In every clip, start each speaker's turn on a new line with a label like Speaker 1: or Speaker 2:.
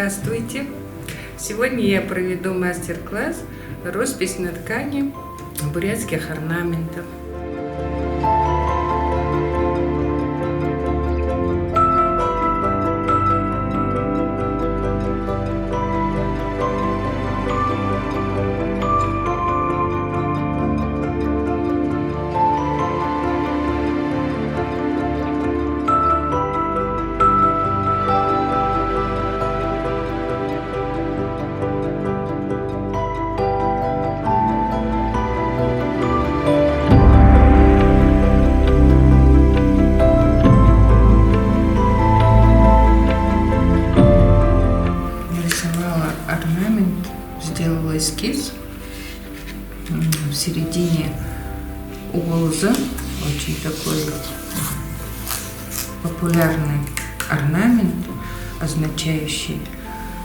Speaker 1: Здравствуйте! Сегодня я проведу мастер-класс «Роспись на ткани бурятских орнаментов». Орнамент, сделала эскиз в середине олза, очень такой популярный орнамент, означающий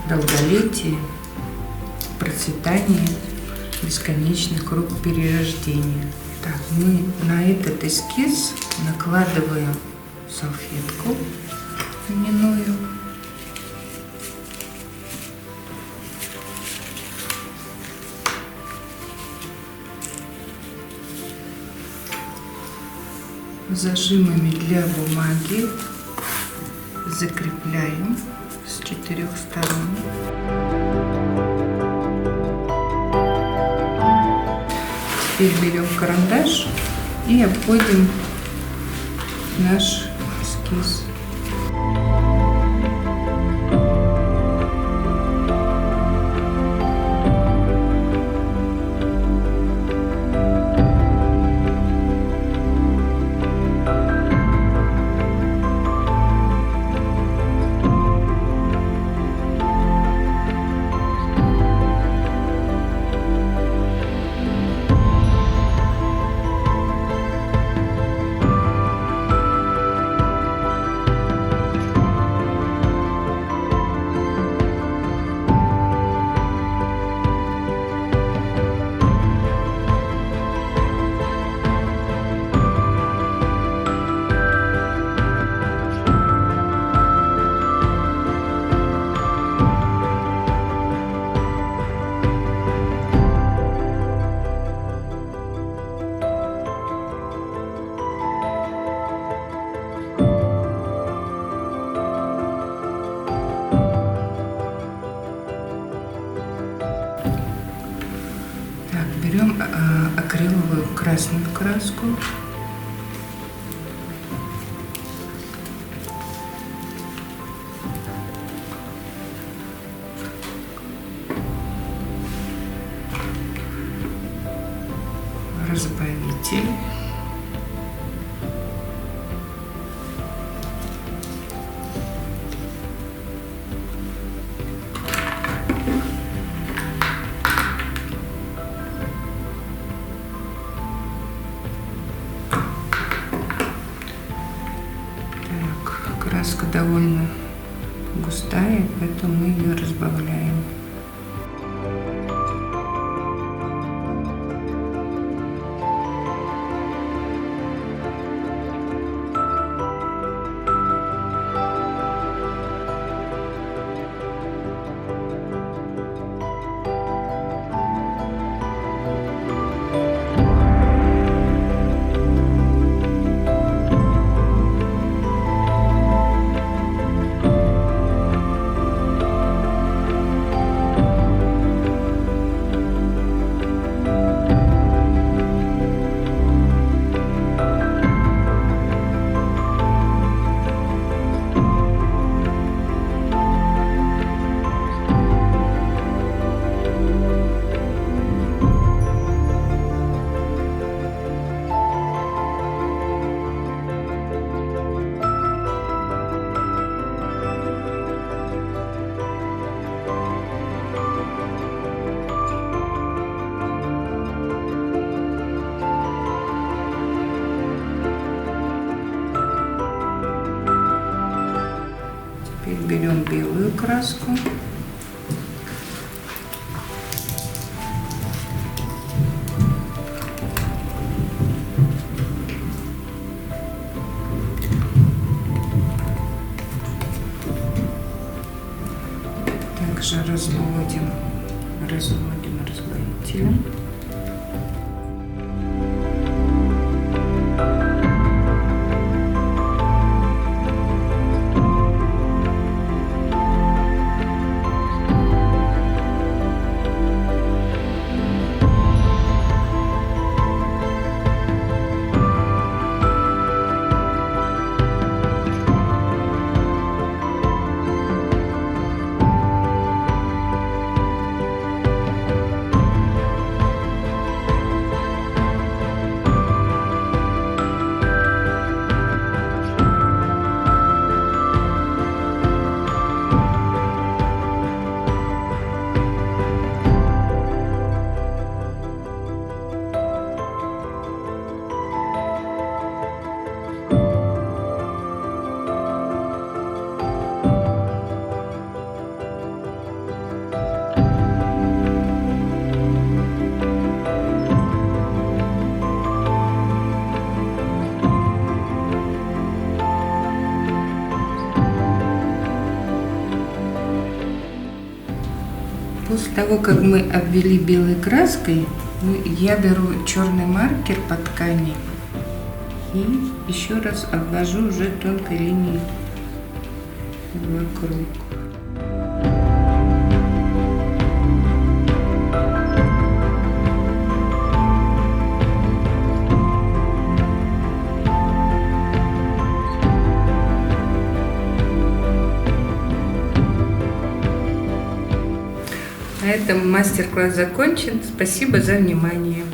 Speaker 1: долголетие, процветание, бесконечный круг перерождения. Так, мы на этот эскиз накладываем салфетку льняную. Зажимами для бумаги закрепляем с 4 сторон. Теперь берем карандаш и обводим наш эскиз. Берем акриловую красную краску. Разбавитель. Краска довольно густая, поэтому мы ее разбавляем. Теперь берем белую краску. разводим разбавителем. После того, как мы обвели белой краской, я беру черный маркер по ткани и еще раз обвожу уже тонкой линией вокруг. На этом мастер-класс закончен. Спасибо за внимание.